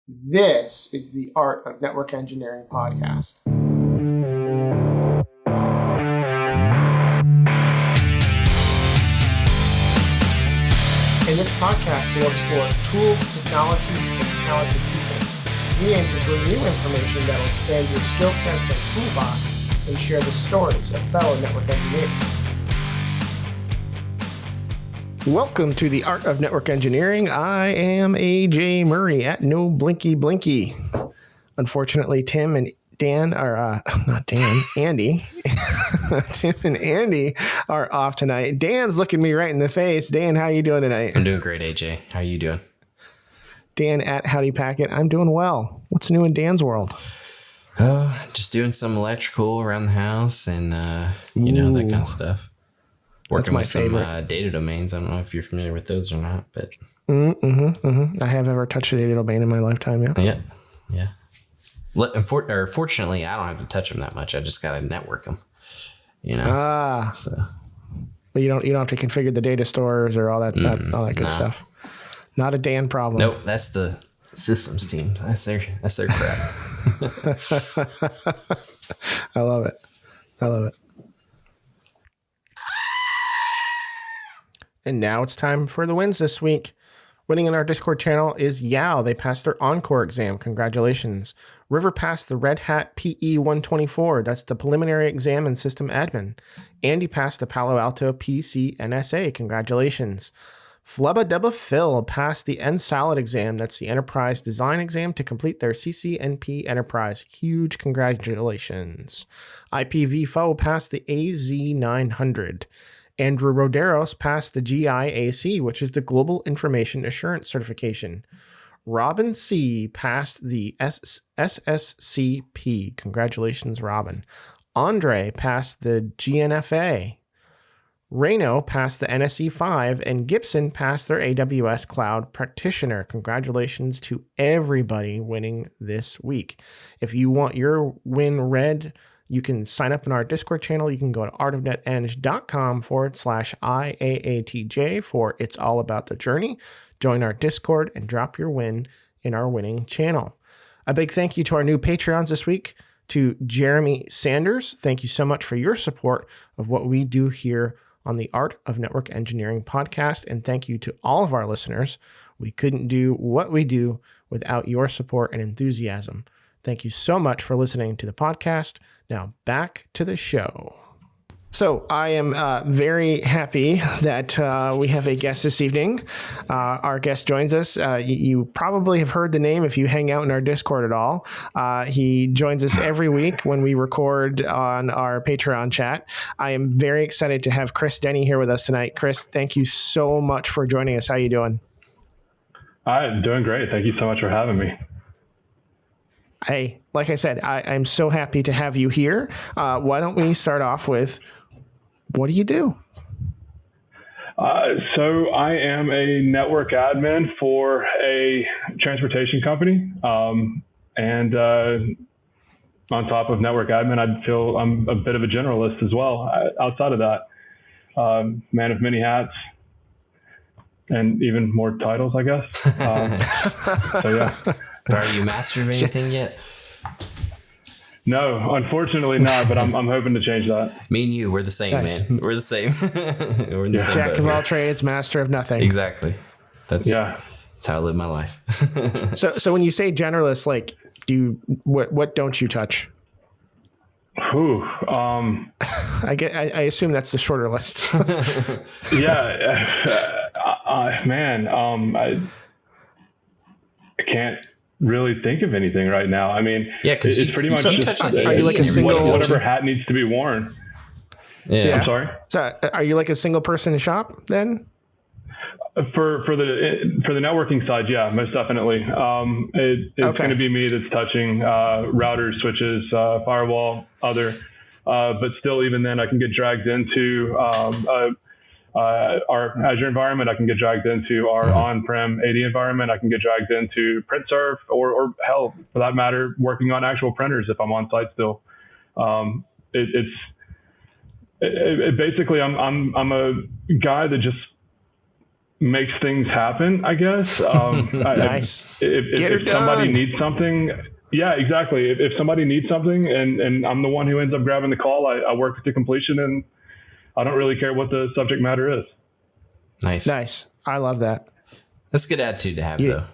This is the Art of Network Engineering podcast. In this podcast, we'll explore tools, technologies, and talented people. We aim to bring you information that will expand your skill sets and toolbox and share the stories of fellow network engineers. Welcome to the Art of Network Engineering. I am AJ Murray at No Blinky Blinky. Unfortunately, Tim and Dan are, Andy. Tim and Andy are off tonight. Dan's looking me right in the face. Dan, how are you doing tonight? I'm doing great, AJ. How are you doing? Dan at Howdy Packet. I'm doing well. What's new in Dan's world? Oh, just doing some electrical around the house and, that kind of stuff. Working with some data domains. I don't know if you're familiar with those or not, but I have ever touched a data domain in my lifetime. Yeah. Fortunately, I don't have to touch them that much. I just got to network them. So, but you don't have to configure the data stores or all that good stuff. Not a Dan problem. Nope, that's the systems team. That's their crap. I love it. And now it's time for the wins this week. Winning in our Discord channel is Yao. They passed their Encore exam. Congratulations. River passed the Red Hat PE 124. That's the preliminary exam and system admin. Andy passed the Palo Alto PC NSA. Congratulations. Flubba Dubba Phil passed the NSolid exam. That's the Enterprise Design exam to complete their CCNP Enterprise. Huge congratulations. IPv4 passed the AZ900. Andrew Roderos passed the GIAC, which is the Global Information Assurance Certification. Robin C. passed the SSCP. Congratulations, Robin. Andre passed the GNFA. Reno passed the NSE 5, and Gibson passed their AWS Cloud Practitioner. Congratulations to everybody winning this week. If you want your win read, you can sign up in our Discord channel. You can go to artofneteng.com/IAATJ for It's All About the Journey. Join our Discord and drop your win in our winning channel. A big thank you to our new Patreons this week. To Jeremy Sanders, thank you so much for your support of what we do here on the Art of Network Engineering podcast. And thank you to all of our listeners. We couldn't do what we do without your support and enthusiasm. Thank you so much for listening to the podcast. Now back to the show. So I am very happy that we have a guest this evening. Our guest joins us. You probably have heard the name if you hang out in our Discord at all. He joins us every week when we record on our Patreon chat. I am very excited to have Chris Denney here with us tonight. Chris, thank you so much for joining us. How are you doing? I'm doing great. Thank you so much for having me. Hey, like I said, I'm so happy to have you here. Why don't we start off with, what do you do? So I am a network admin for a transportation company. And on top of network admin, I feel I'm a bit of a generalist as well. Outside of that, man of many hats and even more titles, I guess. So yeah. But are you master of anything yet? No, unfortunately not, but I'm hoping to change that. Me and you, we're the same, nice. Man. We're the same. We're in the same Jack of all trades, master of nothing. Exactly. That's how I live my life. So when you say generalist, like, what don't you touch? I assume that's the shorter list. I can't really think of anything right now. I mean, it's pretty much. Are you like a single whatever hat needs to be worn? Yeah. I'm sorry. So are you like a single person in shop then? For the networking side, yeah, most definitely. It's going to be me that's touching routers, switches, firewall, other. But still, even then, I can get dragged into our Azure environment. I can get dragged into our on-prem AD environment. I can get dragged into PrintServe or hell, for that matter, working on actual printers if I'm on site still. Basically, I'm a guy that just makes things happen, I guess. Nice. If somebody needs something, yeah, exactly. If somebody needs something and I'm the one who ends up grabbing the call, I work to completion, and I don't really care what the subject matter is. Nice. I love that. That's a good attitude to have, though.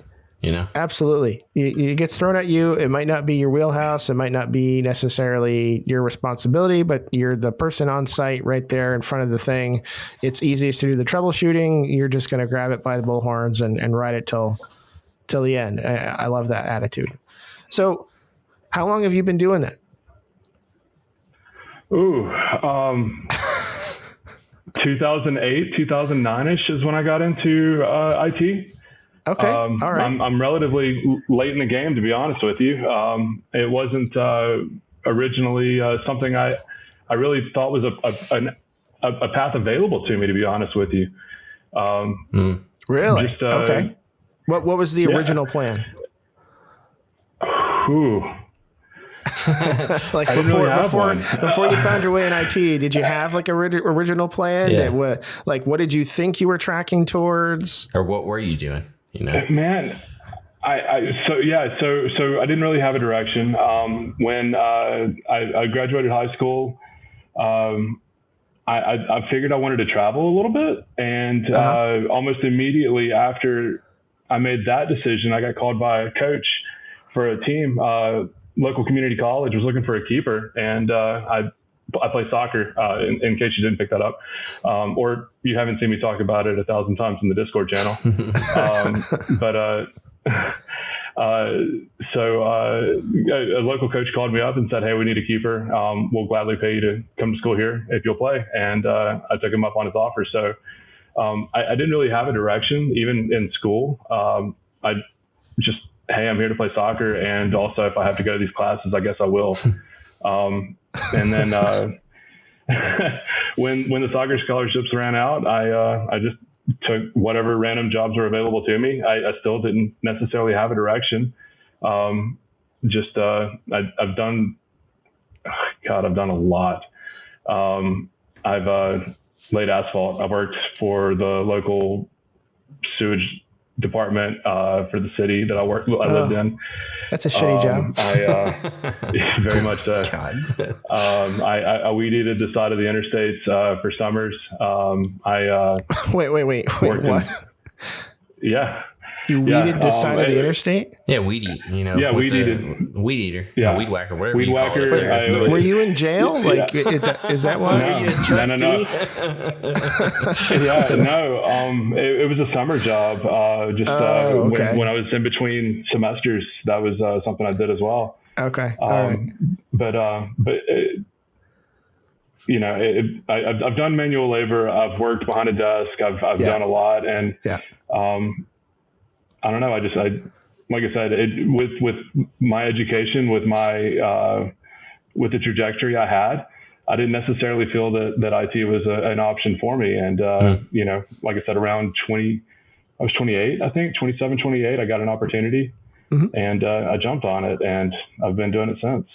You know, absolutely. It gets thrown at you. It might not be your wheelhouse. It might not be necessarily your responsibility, but you're the person on site right there in front of the thing. It's easiest to do the troubleshooting. You're just going to grab it by the bullhorns and ride it till the end. I love that attitude. So how long have you been doing that? 2008, 2009-ish is when I got into IT. Okay. All right. I'm relatively late in the game, to be honest with you. It wasn't originally something I really thought was a path available to me, to be honest with you. Really? Okay. What was the original plan? Like before you found your way in IT, did you have like a original plan? Yeah. What did you think you were tracking towards? Or what were you doing? You know, man, so I didn't really have a direction. When I graduated high school, I figured I wanted to travel a little bit, and almost immediately after I made that decision, I got called by a coach for a team. Local community college was looking for a keeper, and I play soccer, in case you didn't pick that up, or you haven't seen me talk about it 1,000 times in the Discord channel. So a local coach called me up and said, "Hey, we need a keeper. We'll gladly pay you to come to school here if you'll play." And I took him up on his offer. So I didn't really have a direction, even in school. I just, hey, I'm here to play soccer, and also if I have to go to these classes, I guess I will. And then when the soccer scholarships ran out, I just took whatever random jobs were available to me. I still didn't necessarily have a direction. I've done a lot. I've laid asphalt. I've worked for the local sewage department for the city that I lived in. That's a shitty job. Very much so. I weed eated the side of the interstates for summers. Wait. What? Yeah. You weeded the side of the interstate? Yeah, weed eat. You know. Yeah, weed eated. Weed eater. Yeah, weed whacker. Whatever weed you call whacker. it. Were you in jail? Like, is that why? No. It was a summer job. Okay. When I was in between semesters, that was something I did as well. Okay. All right. But I've done manual labor. I've worked behind a desk. I've done a lot, and I don't know. Like I said, with my education, with my with the trajectory I had, I didn't necessarily feel that IT was an option for me. And like I said, around I was 28, I think 27, 28. I got an opportunity, and I jumped on it, and I've been doing it since.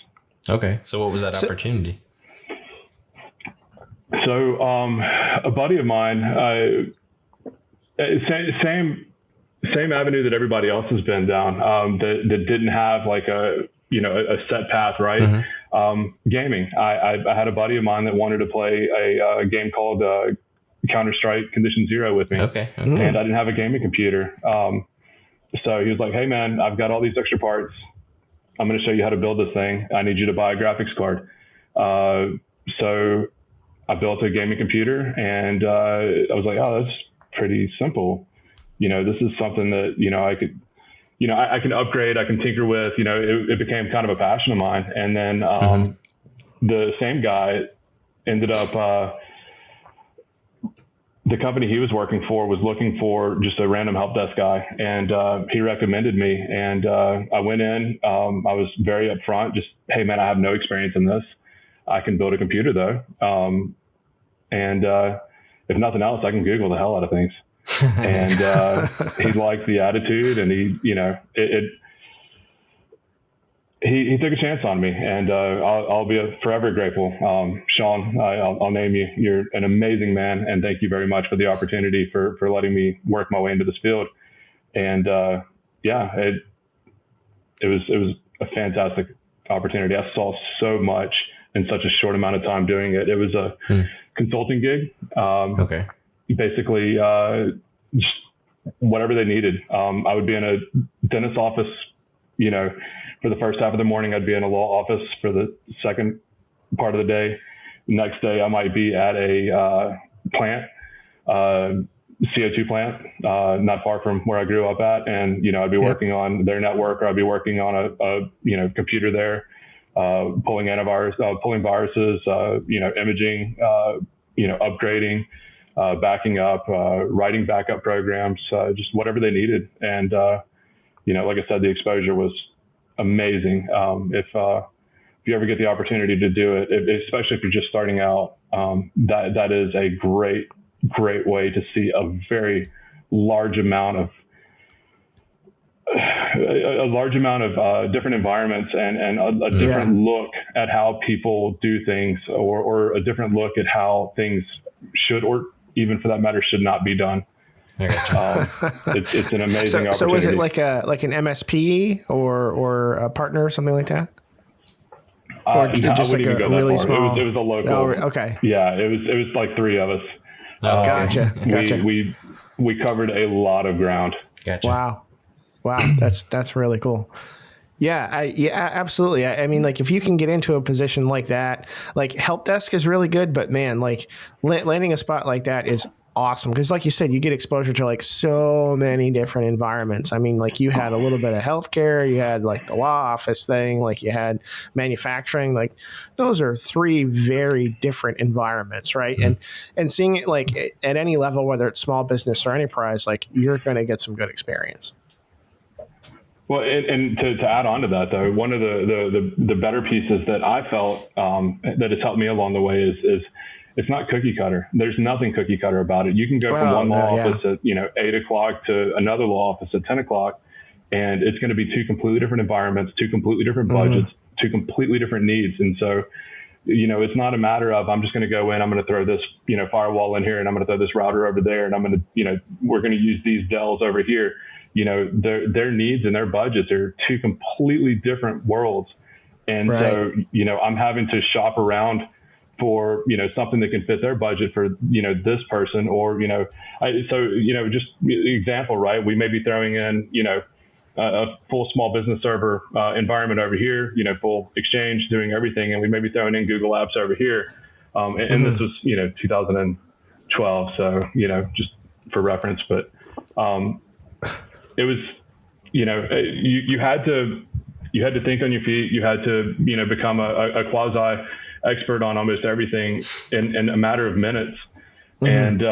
Okay, so what was that opportunity? So a buddy of mine, same avenue that everybody else has been down, that didn't have like a set path, right? Mm-hmm. Gaming. I had a buddy of mine that wanted to play a game called Counter-Strike Condition Zero with me. Okay. And I didn't have a gaming computer. So he was like, "Hey man, I've got all these extra parts. I'm going to show you how to build this thing. I need you to buy a graphics card." So I built a gaming computer, and I was like, "Oh, that's pretty simple. This is something that, I could, I can upgrade, I can tinker with." It became kind of a passion of mine. And then the same guy ended up, the company he was working for was looking for just a random help desk guy. And he recommended me. And I went in. I was very upfront, just, "Hey, man, I have no experience in this. I can build a computer, though. And if nothing else, I can Google the hell out of things." And he liked the attitude, and he took a chance on me, and I'll be forever grateful. Sean, I'll name you. You're an amazing man, and thank you very much for the opportunity for letting me work my way into this field. And it was a fantastic opportunity. I saw so much in such a short amount of time doing it. It was a consulting gig. Okay. Basically, just whatever they needed. I would be in a dentist's office, for the first half of the morning. I'd be in a law office for the second part of the day. Next day, I might be at a plant, CO2 plant, not far from where I grew up at. And, I'd be working on their network, or I'd be working on a computer there, pulling antivirus, pulling viruses, imaging, upgrading, backing up, writing backup programs, just whatever they needed. And, like I said, the exposure was amazing. If you ever get the opportunity to do it, especially if you're just starting out, that is a great way to see a very large amount of different environments and a different look at how people do things, or a different look at how things should, or even for that matter, should not be done. It's an amazing opportunity. So was it like an MSP or a partner or something like that? Or just like a really small? It was a local. Oh, okay. Yeah, it was like 3 of us. Gotcha. We covered a lot of ground. Gotcha. Wow. That's really cool. Yeah, absolutely. I mean, like, if you can get into a position like that, like help desk is really good, but man, like landing a spot like that is awesome. Because like you said, you get exposure to like so many different environments. I mean, like you had a little bit of healthcare, you had like the law office thing, like you had manufacturing, like those are 3 very different environments. Right. Mm-hmm. And seeing it like at any level, whether it's small business or enterprise, like you're going to get some good experience. Well, and to add on to that, though, one of the better pieces that I felt that has helped me along the way is it's not cookie cutter. There's nothing cookie cutter about it. You can go from one law office at 8 o'clock to another law office at 10 o'clock, and it's going to be 2 completely different environments, 2 completely different budgets, 2 completely different needs. And so, it's not a matter of I'm just going to go in, I'm going to throw this firewall in here, and I'm going to throw this router over there, and I'm going to we're going to use these Dells over here. Their needs and their budgets are 2 completely different worlds. And so, I'm having to shop around for, something that can fit their budget for, this person, or, just example, right? We may be throwing in, a full small business server environment over here, full Exchange, doing everything. And we may be throwing in Google Apps over here. And this was, 2012. So, just for reference, but, it was, you had to think on your feet. You had to, become a quasi expert on almost everything in a matter of minutes. And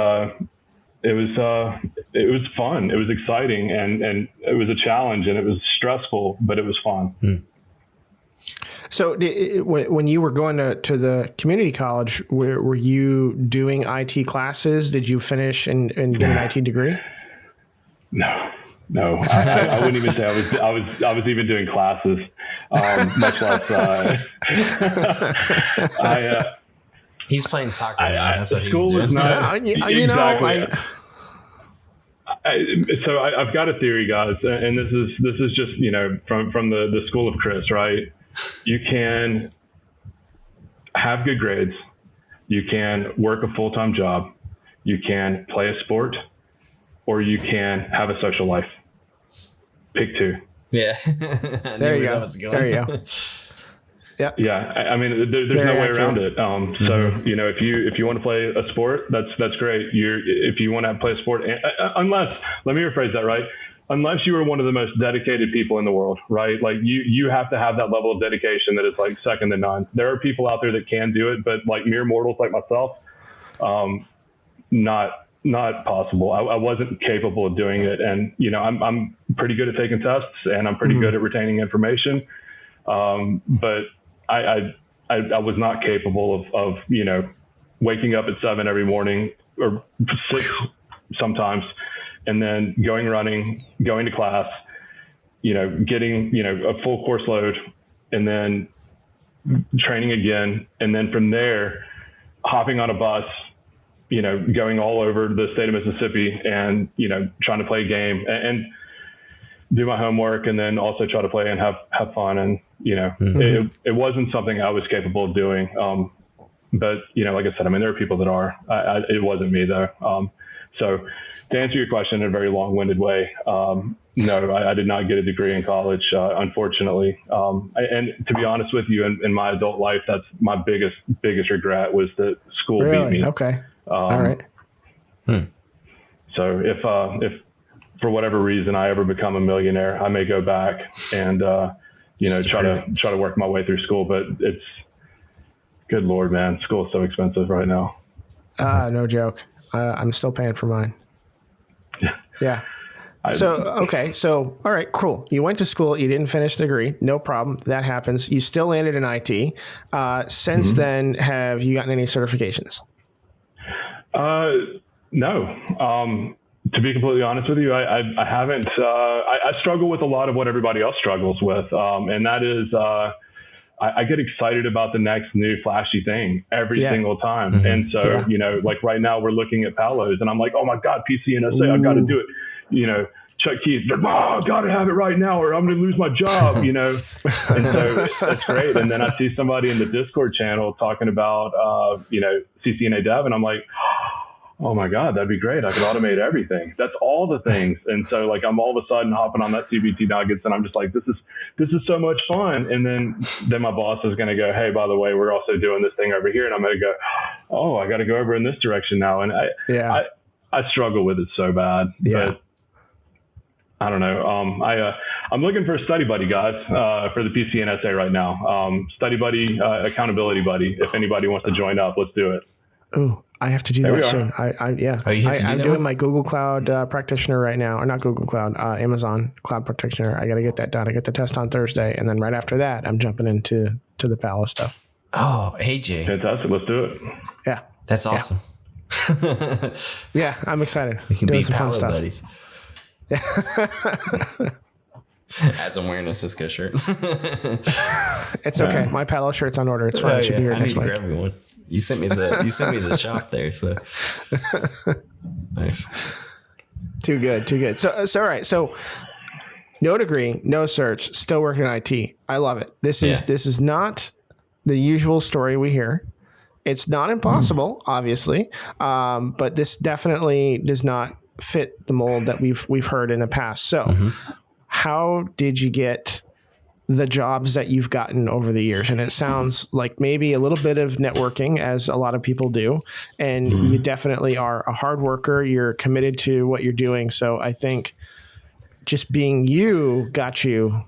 it was fun. It was exciting, and it was a challenge, and it was stressful, but it was fun. So when you were going to the community college, were you doing IT classes? Did you finish and get an IT degree? No, I wouldn't even say I was even doing classes, much less. He's playing soccer now. That's what he was doing. Exactly. So I've got a theory, guys, and this is just from the school of Chris, right? You can have good grades, you can work a full-time job, you can play a sport, or you can have a social life. Pick 2. Yeah. There you go. There you go. Yeah. I mean, there's no way around it. So, if you want to play a sport, that's great. If you want to play a sport, unless, let me rephrase that, right? Unless you are one of the most dedicated people in the world, right? Like you have to have that level of dedication that is like second to none. There are people out there that can do it, but like mere mortals like myself, not possible. I wasn't capable of doing it. And, I'm pretty good at taking tests, and I'm pretty good at retaining information. But I was not capable of waking up at 7 every morning, or 6 sometimes, and then going running, going to class, getting, a full course load, and then training again. And then from there, hopping on a bus, going all over the state of Mississippi and, trying to play a game and do my homework, and then also try to play and have fun. And, it wasn't something I was capable of doing. But, like I said, there are people that are. It wasn't me, though. So to answer your question in a very long-winded way, no, I did not get a degree in college, unfortunately. And to be honest with you, in my adult life, that's my biggest regret was that school beat me. Okay. All right. So if for whatever reason I ever become a millionaire, I may go back and, try to work my way through school, but it's good Lord, man, school is so expensive right now. No joke. I'm still paying for mine. Yeah. So, all right, cool. You went to school, you didn't finish the degree. No problem. That happens. You still landed in IT. Since then, have you gotten any certifications? No. To be completely honest with you, I haven't. I struggle with a lot of what everybody else struggles with. And that is, I get excited about the next new flashy thing every single time. Mm-hmm. And so, like right now we're looking at Palos and I'm like, oh my God, PCNSA, I've got to do it. Chuck Keith, I got to have it right now or I'm going to lose my job, And so that's great. And then I see somebody in the Discord channel talking about, CCNA dev. And I'm like, oh my God, that'd be great. I could automate everything. That's all the things. And so like, I'm all of a sudden hopping on that CBT nuggets and I'm just like, this is so much fun. And then my boss is going to go, hey, by the way, we're also doing this thing over here. And I'm going to go, oh, I got to go over in this direction now. And I struggle with it so bad, but I don't know. I'm looking for a study buddy, guys, for the PCNSA right now. Study buddy, accountability buddy. If anybody wants to join up, let's do it. Oh, I have to do that soon. I'm doing my Google Cloud practitioner right now, or not Google Cloud, Amazon Cloud practitioner. I got to get that done. I get the test on Thursday, and then right after that, I'm jumping into the Palo stuff. Oh, AJ, fantastic! Let's do it. Yeah, that's awesome. Yeah, I'm excited. We can doing be some Palo fun stuff. buddies. As I'm wearing a Cisco shirt. It's okay. My Palo shirt's on order. It's fine. It should be here next week. Everyone. You sent me the shop there, so nice. Too good. So all right. So no degree, no certs, still working in IT. I love it. This is not the usual story we hear. It's not impossible, obviously, but this definitely does not fit the mold that we've heard in the past. So how did you get the jobs that you've gotten over the years? And it sounds like maybe a little bit of networking, as a lot of people do. And you definitely are a hard worker. You're committed to what you're doing. So I think just being you got you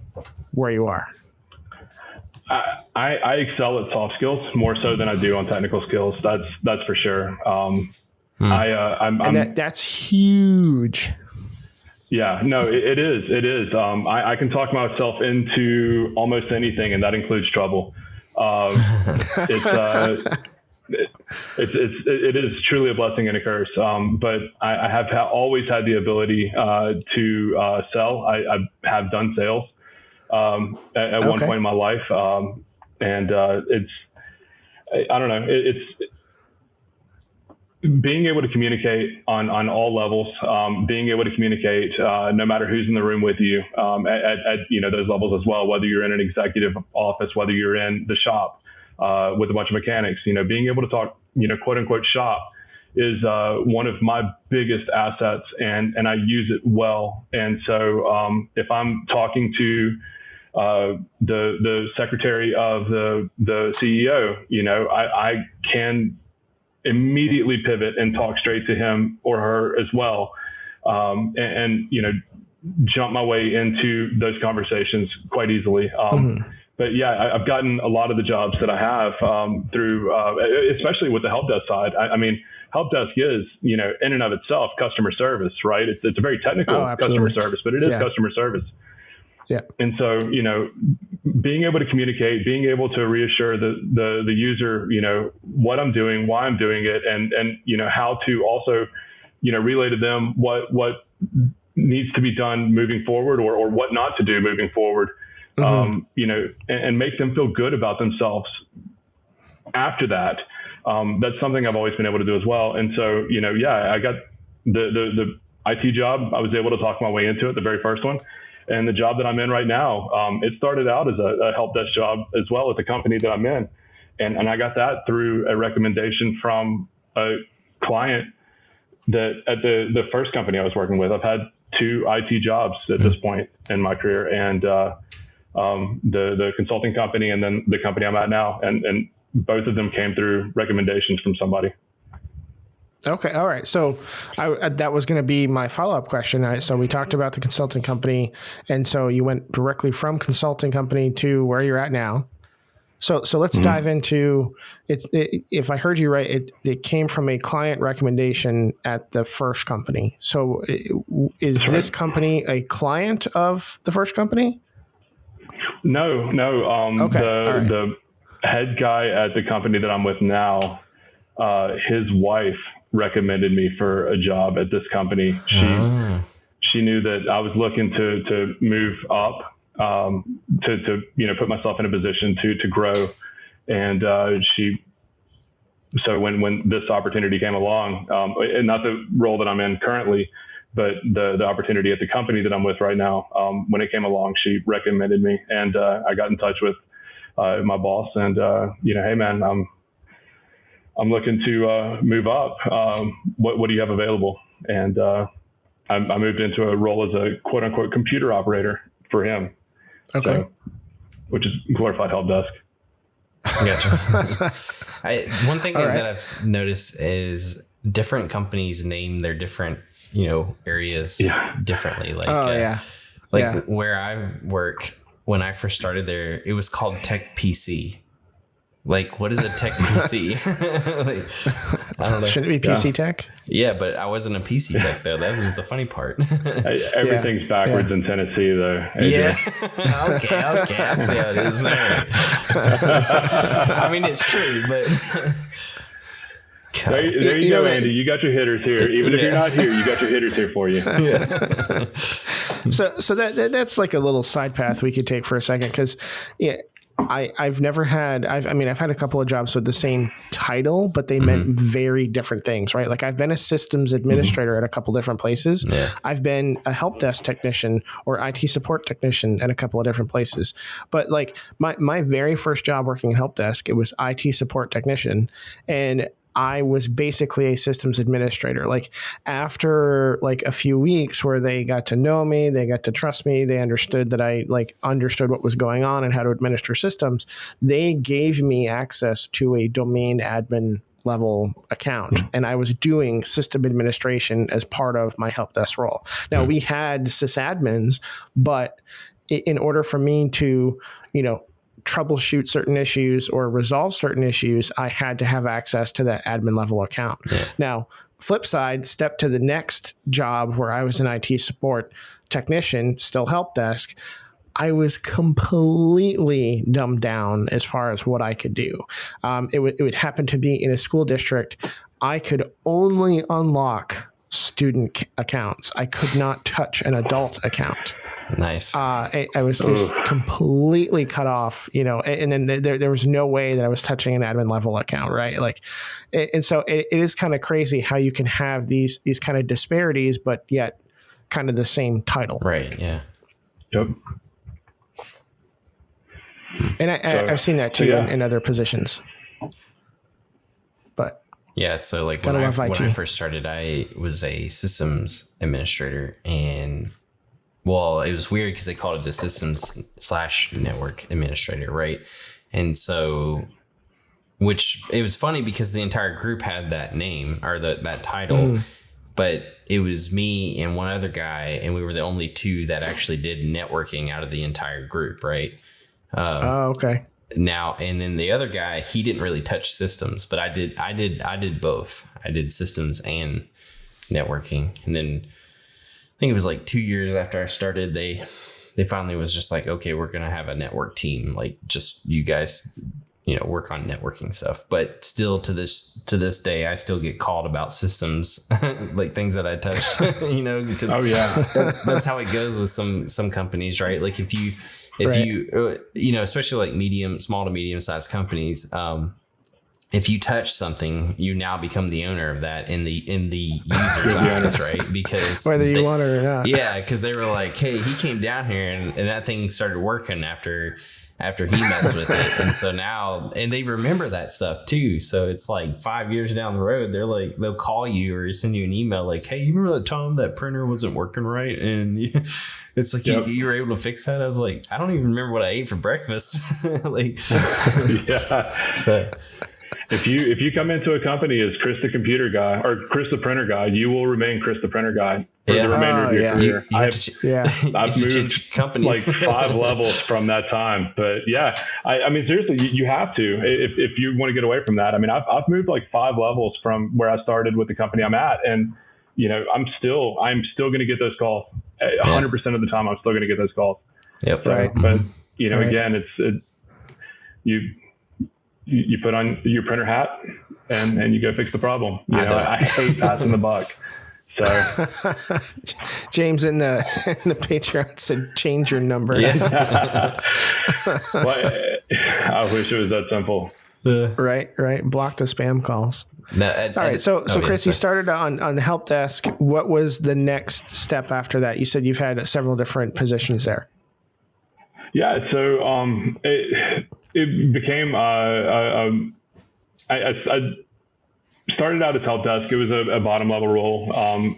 where you are. I excel at soft skills more so than I do on technical skills. That's for sure. That's huge. Yeah, no, it is. It is. I can talk myself into almost anything, and that includes trouble. It is truly a blessing and a curse. But I have always had the ability to sell. I have done sales at one point in my life, and I don't know. It's being able to communicate on all levels, being able to communicate no matter who's in the room with you at those levels as well, whether you're in an executive office, whether you're in the shop with a bunch of mechanics, being able to talk, quote unquote shop is one of my biggest assets, and I use it well. And so if I'm talking to the secretary of the CEO, I can immediately pivot and talk straight to him or her as well. And jump my way into those conversations quite easily. But yeah, I've gotten a lot of the jobs that I have through, especially with the help desk side. I mean, help desk is, in and of itself, customer service, right? It's a very technical customer service, but it is customer service. Yeah. And so, being able to communicate, being able to reassure the user, what I'm doing, why I'm doing it, and how to also, relay to them what needs to be done moving forward or what not to do moving forward. and make them feel good about themselves after that. That's something I've always been able to do as well. And so, I got the IT job. I was able to talk my way into it, the very first one. And the job that I'm in right now, it started out as a help desk job as well at the company that I'm in. And I got that through a recommendation from a client that at the first company I was working with. I've had 2 IT jobs at this point in my career, and the consulting company and then the company I'm at now. And both of them came through recommendations from somebody. Okay. All right. So that was going to be my follow-up question. So we talked about the consulting company, and so you went directly from consulting company to where you're at now. So let's dive into if I heard you right, it came from a client recommendation at the first company. So is this company a client of the first company? No. Okay. The head guy at the company that I'm with now, his wife recommended me for a job at this company. She knew that I was looking to move up, to put myself in a position to grow. And so when this opportunity came along, and not the role that I'm in currently, but the opportunity at the company that I'm with right now, when it came along, she recommended me, and I got in touch with my boss, and hey man, I'm looking to move up. What do you have available? And I moved into a role as a quote unquote computer operator for him. Okay. So, which is glorified help desk. Gotcha. One thing that I've noticed is different companies name their different, areas differently. Like, where I work, when I first started there, it was called Tech PC. Like, what is a Tech PC? I don't know. Shouldn't it be PC Tech? Yeah, but I wasn't a PC Tech, though. That was the funny part. Everything's backwards in Tennessee, though. Yeah. Okay. I see how it is. All right. I mean, it's true, but... There you go, Andy. You got your hitters here. Even if you're not here, you got your hitters here for you. Yeah. So that's like a little side path we could take for a second, because I've never had, I've had a couple of jobs with the same title, but they meant very different things, right? Like I've been a systems administrator at a couple different places. Yeah. I've been a help desk technician or IT support technician at a couple of different places. But like my very first job working in help desk, it was IT support technician. And I was basically a systems administrator. Like after like a few weeks where they got to know me, they got to trust me, they understood that I understood what was going on and how to administer systems. They gave me access to a domain admin level account, and I was doing system administration as part of my help desk role. Now we had sysadmins, but in order for me to, troubleshoot certain issues or resolve certain issues, I had to have access to that admin level account. Yeah. Now, flip side, step to the next job where I was an IT support technician, still help desk. I was completely dumbed down as far as what I could do. It would happen to be in a school district. I could only unlock student accounts. I could not touch an adult account. Nice. I was just completely cut off, and then there was no way that I was touching an admin level account, right? Like, and so it is kind of crazy how you can have these kind of disparities, but yet kind of the same title. Right. Yeah. Yep. And I've seen that too in other positions. But yeah, so like when I first started, I was a systems administrator, and well, it was weird because they called it a systems/network administrator, right? And so, which it was funny because the entire group had that name or that title, but it was me and one other guy, and we were the only two that actually did networking out of the entire group, right? Okay. Now, and then the other guy, he didn't really touch systems, but I did both. I did systems and networking, and then I think it was like 2 years after I started, they finally was just like, okay, we're going to have a network team. Like just you guys, work on networking stuff. But still to this day, I still get called about systems, like things that I touched, because that's how it goes with some companies, right? Like if if you, especially like small to medium sized companies, if you touch something, you now become the owner of that in the user's eyes, right? Because whether you want it or not. Yeah, because they were like, hey, he came down here and that thing started working after he messed with it. And so now, and they remember that stuff too. So it's like 5 years down the road, they're like, they'll call you or send you an email like, hey, you remember that time that printer wasn't working right? And it's like, you were able to fix that. I was like, I don't even remember what I ate for breakfast. Like, yeah. So if you come into a company as Chris the computer guy or Chris the printer guy, you will remain Chris the printer guy for the remainder of your career. I've moved companies like 5 levels from that time. But yeah, I mean, seriously, you have to, if you want to get away from that. I mean, I've moved like 5 levels from where I started with the company I'm at. And, I'm still going to get those calls 100% of the time. I'm still going to get those calls. Yep. So, right. But, again, it's you put on your printer hat and you go fix the problem. I hate passing the buck. So James in the Patreon said, change your number. Yeah. Well, I wish it was that simple. Right. Block the spam calls. No, all right. So Chris, you started on help desk. What was the next step after that? You said you've had several different positions there. Yeah. So it became I started out as help desk. It was a bottom level role.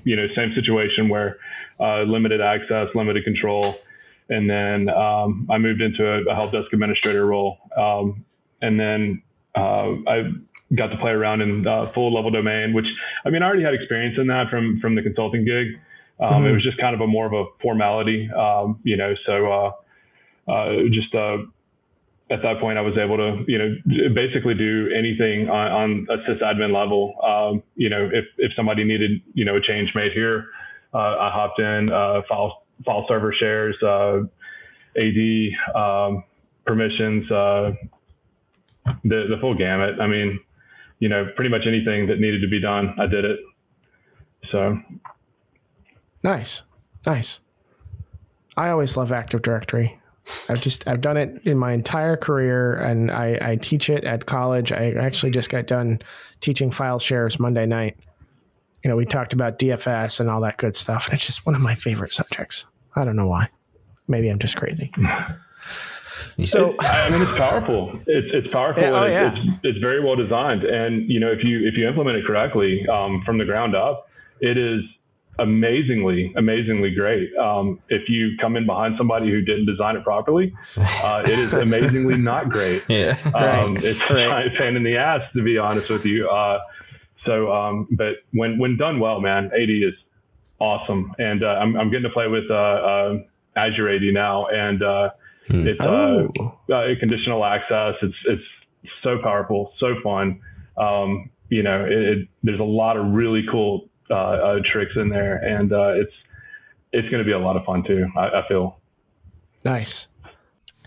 Same situation where limited access, limited control, and then I moved into a help desk administrator role, and then I got to play around in full level domain, which I already had experience in that from the consulting gig. It was just kind of more of a formality, at that point, I was able to, basically do anything on a sysadmin level. If somebody needed, a change made here, I hopped in, file server shares, AD, permissions, the full gamut. Pretty much anything that needed to be done, I did it. So. Nice. I always love Active Directory. I've done it in my entire career, and I teach it at college. I actually just got done teaching file shares Monday night. We talked about DFS and all that good stuff, and it's just one of my favorite subjects. I don't know why. Maybe I'm just crazy. So it's powerful. It's powerful. It's very well designed, and if you implement it correctly from the ground up, it is amazingly great. If you come in behind somebody who didn't design it properly, it is amazingly not great. It's a giant pain in the ass, to be honest with you. But when done well, man, AD is awesome. And I'm getting to play with Azure AD now, and it's conditional access. It's so powerful, so fun. There's a lot of really cool tricks in there, and it's going to be a lot of fun too, I feel. Nice.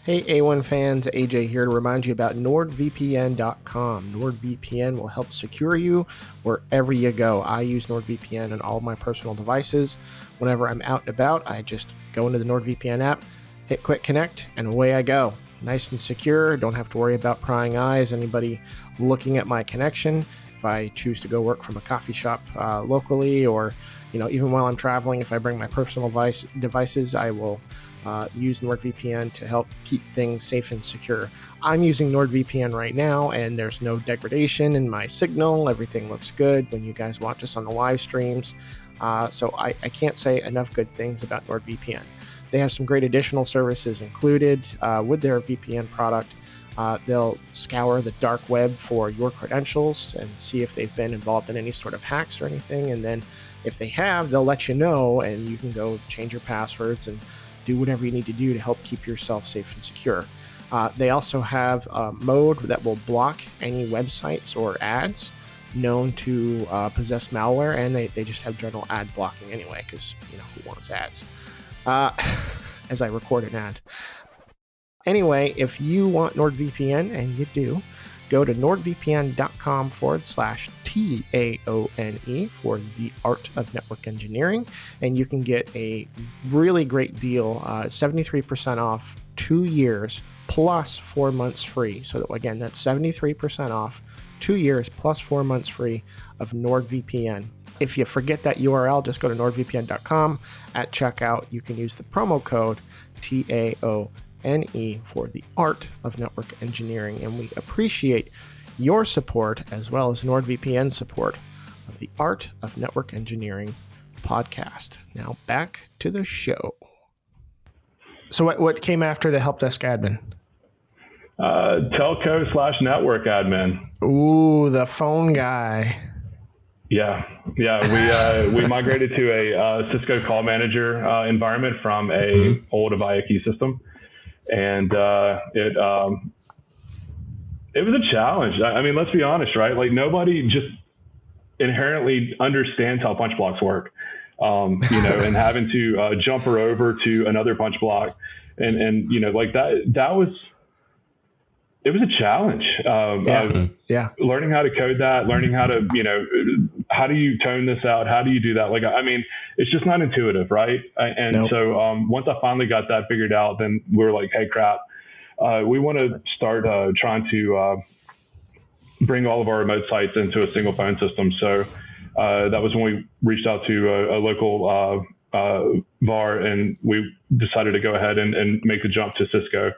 Hey A1 fans, AJ here to remind you about NordVPN.com. NordVPN will help secure you wherever you go. I use NordVPN on all of my personal devices. Whenever I'm out and about, I just go into the NordVPN app, hit quick connect, and away I go. Nice and secure. Don't have to worry about prying eyes, anybody looking at my connection. If I choose to go work from a coffee shop locally, or even while I'm traveling, if I bring my personal devices, I will use NordVPN to help keep things safe and secure. I'm using NordVPN right now, and there's no degradation in my signal. Everything looks good when you guys watch us on the live streams. So I can't say enough good things about NordVPN. They have some great additional services included with their VPN product. They'll scour the dark web for your credentials and see if they've been involved in any sort of hacks or anything. And then if they have, they'll let you know, and you can go change your passwords and do whatever you need to do to help keep yourself safe and secure. They also have a mode that will block any websites or ads known to possess malware, and they just have general ad blocking anyway, because who wants ads? As I record an ad. Anyway, if you want NordVPN, and you do, go to nordvpn.com/TLDR TAONE for the Art of Network Engineering. And you can get a really great deal, 73% off 2 years plus 4 months free. So again, that's 73% off 2 years plus 4 months free of NordVPN. If you forget that URL, just go to nordvpn.com. At checkout, you can use the promo code TAONE for the Art of Network Engineering. And we appreciate your support as well as NordVPN support of the Art of Network Engineering podcast. Now back to the show. So what came after the help desk admin? Telco/network admin. Ooh, the phone guy. Yeah. We migrated to a Cisco call manager environment from a old Avaya key system, and it was a challenge. I mean, let's be honest, right? Like nobody just inherently understands how punch blocks work, and having to jump her over to another punch block, and like that was. It was a challenge. Learning how to code that, learning how to, how do you tone this out? How do you do that? Like, I mean, it's just not intuitive, right? And so once I finally got that figured out, then we were like, hey, crap, we want to start trying to bring all of our remote sites into a single phone system. So that was when we reached out to a local VAR, and we decided to go ahead and make the jump to Cisco.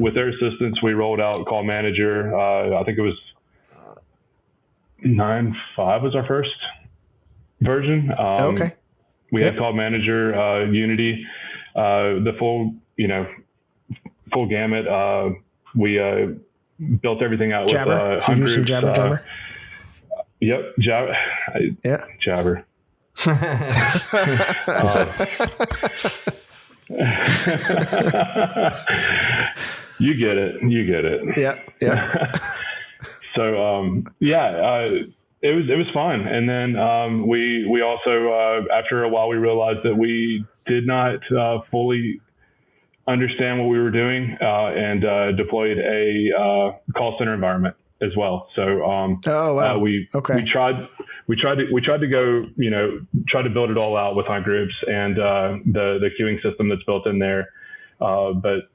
With their assistance, we rolled out Call Manager. I think it was 9.5 was our first version. We had Call Manager, Unity, the full gamut. We built everything out Jabber. with Hunt groups. Jabber Jabber? Yep, Jabber. Jabber. You get it. Yeah. So it was fun. And then we also after a while we realized that we did not fully understand what we were doing, and deployed a call center environment as well. So we tried to go, try to build it all out with Hunt groups and the queuing system that's built in there. But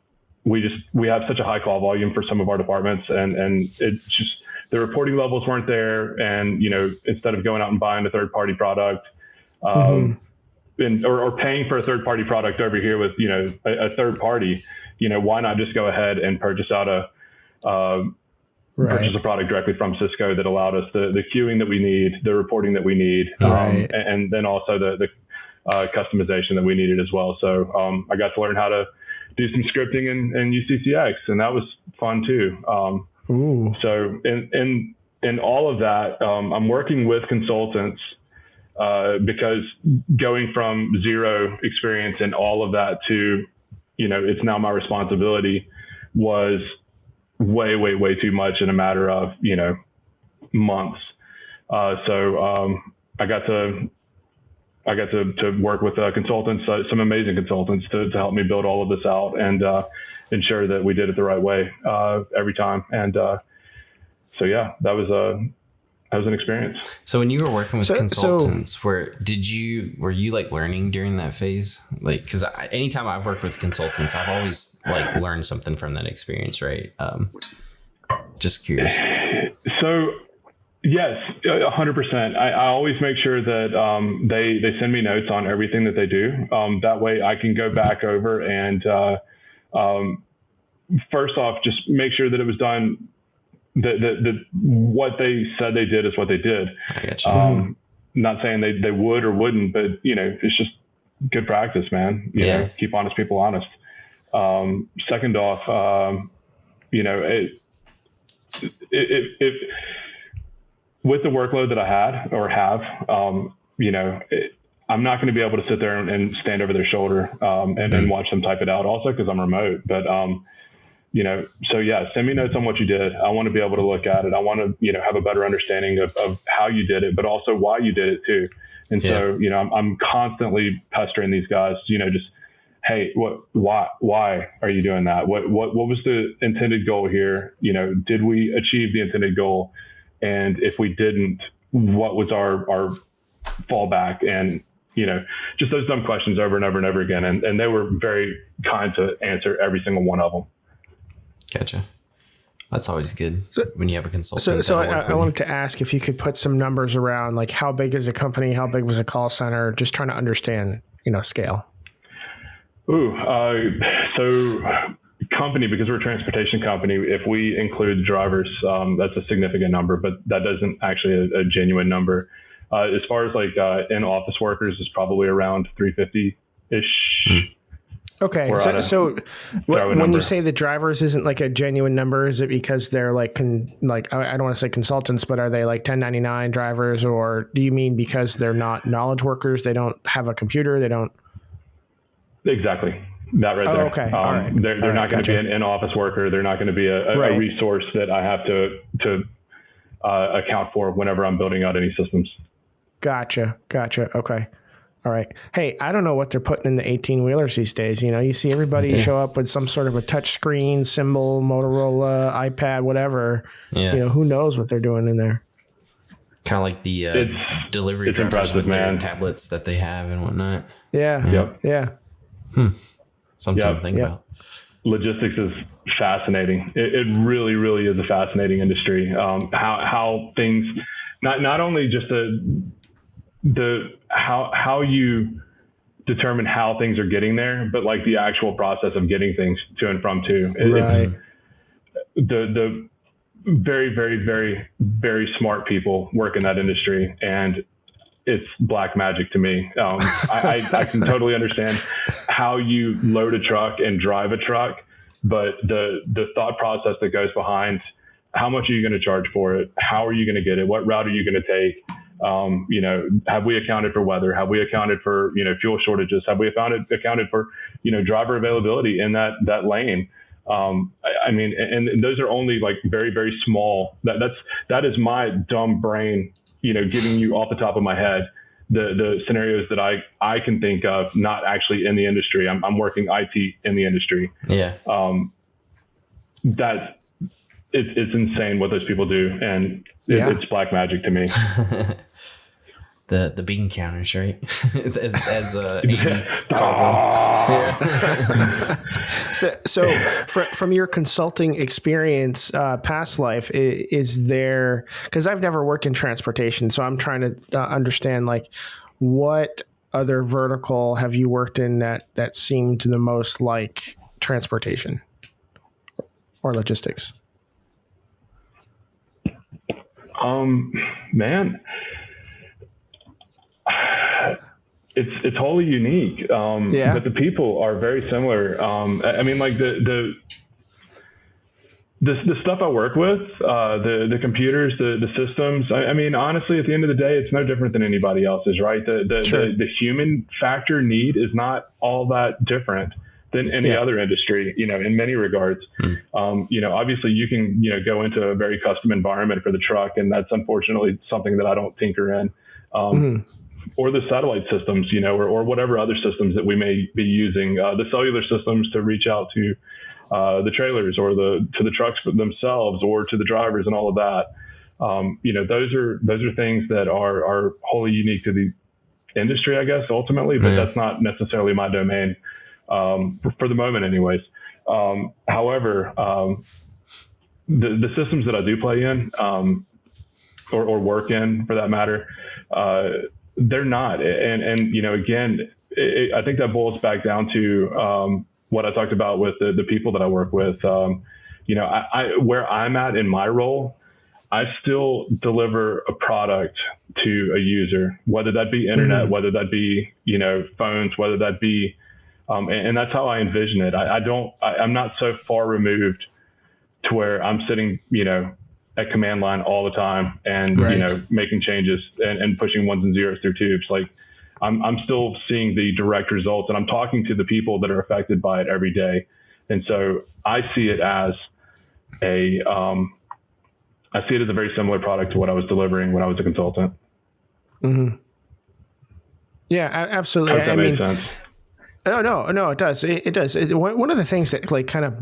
we have such a high call volume for some of our departments, and it's just the reporting levels weren't there. And, instead of going out and buying a third party product, or paying for a third party product over here with, a third party, why not just go ahead and purchase out purchase a product directly from Cisco that allowed us the queuing that we need, the reporting that we need, and then also the customization that we needed as well. So I got to learn how to do some scripting and use CCX, and that was fun too. So in all of that, I'm working with consultants because going from zero experience and all of that to, it's now my responsibility was way too much in a matter of, months. So I got to work with consultants, some amazing consultants to help me build all of this out and ensure that we did it the right way every time. And so, yeah, that was an experience. So when you were working with consultants, were you like learning during that phase? Like, because anytime I've worked with consultants, I've always like learned something from that experience, right? Just curious. So yes, 100%. I always make sure that they send me notes on everything that they do. That way I can go back over and first off, just make sure that it was done. That what they said they did is what they did. I get you. Not saying they would or wouldn't, but it's just good practice, man. You know, keep honest people honest. Second off, if with the workload that I had or have, I'm not going to be able to sit there and stand over their shoulder and watch them type it out. Also, because I'm remote, but so yeah, send me notes on what you did. I want to be able to look at it. I want to, have a better understanding of how you did it, but also why you did it too. And so, I'm constantly pestering these guys, just, hey, why are you doing that? What was the intended goal here? Did we achieve the intended goal? And if we didn't, what was our fallback? And, just those dumb questions over and over and over again. And they were very kind to answer every single one of them. Gotcha. That's always good when you have a consultant. So I wanted to ask if you could put some numbers around, like how big is a company? How big was a call center? Just trying to understand, scale. So company, because we're a transportation company, if we include drivers, that's a significant number, but that doesn't actually a genuine number. As far as like in-office workers, is probably around 350-ish. Okay. So when you say the drivers isn't like a genuine number, is it because they're like I don't want to say consultants, but are they like 1099 drivers, or do you mean because they're not knowledge workers? They don't have a computer. They don't. Exactly. That right there. Okay. All right. They're not going to be an in-office worker. They're not going to be a resource that I have to account for whenever I'm building out any systems. Gotcha. Okay. All right. Hey, I don't know what they're putting in the 18-wheelers these days. You see everybody show up with some sort of a touch screen, symbol, Motorola, iPad, whatever. Yeah. Who knows what they're doing in there. Kind of like the delivery drivers with their tablets that they have and whatnot. Yeah. Yep. Yeah. Something to think about. Logistics is fascinating. It really, really is a fascinating industry. How things, not only just how you determine how things are getting there, but like the actual process of getting things to and from too. Right. The very, very, very, very smart people work in that industry, and it's black magic to me. I can totally understand how you load a truck and drive a truck, but the thought process that goes behind how much are you going to charge for it? How are you going to get it? What route are you going to take? Have we accounted for weather? Have we accounted for, fuel shortages? Have we accounted for, driver availability in that lane? And those are only like very, very small. That is my dumb brain, giving you off the top of my head the scenarios that I can think of, not actually in the industry. I'm working IT in the industry. Yeah. It's insane what those people do, and it's black magic to me. The bean counters, right? as Amy calls them. So from your consulting experience, past life, is there, because I've never worked in transportation, so I'm trying to understand, like, what other vertical have you worked in that seemed the most like transportation or logistics? Man, it's wholly unique. But the people are very similar. Like the stuff I work with, the computers, the systems. Honestly, at the end of the day, it's no different than anybody else's, right? The human factor need is not all that different than any other industry, in many regards. Obviously you can, go into a very custom environment for the truck, and that's unfortunately something that I don't tinker in. Or the satellite systems, or whatever other systems that we may be using, the cellular systems to reach out to the trailers or to the trucks themselves or to the drivers and all of that. Those are things that are wholly unique to the industry, I guess, ultimately, but that's not necessarily my domain. For the moment anyways. However, the systems that I do play in, or work in for that matter, they're not. And again, I think that boils back down to, what I talked about with the people that I work with. Where I'm at in my role, I still deliver a product to a user, whether that be internet, whether that be, phones, whether that be, and that's how I envision it. I'm not so far removed to where I'm sitting, at command line all the time and, making changes and pushing ones and zeros through tubes. Like I'm still seeing the direct results, and I'm talking to the people that are affected by it every day. And so I see it as a very similar product to what I was delivering when I was a consultant. Mm-hmm. Yeah, absolutely. I hope that made sense. No, it does. It does. One of the things that like kind of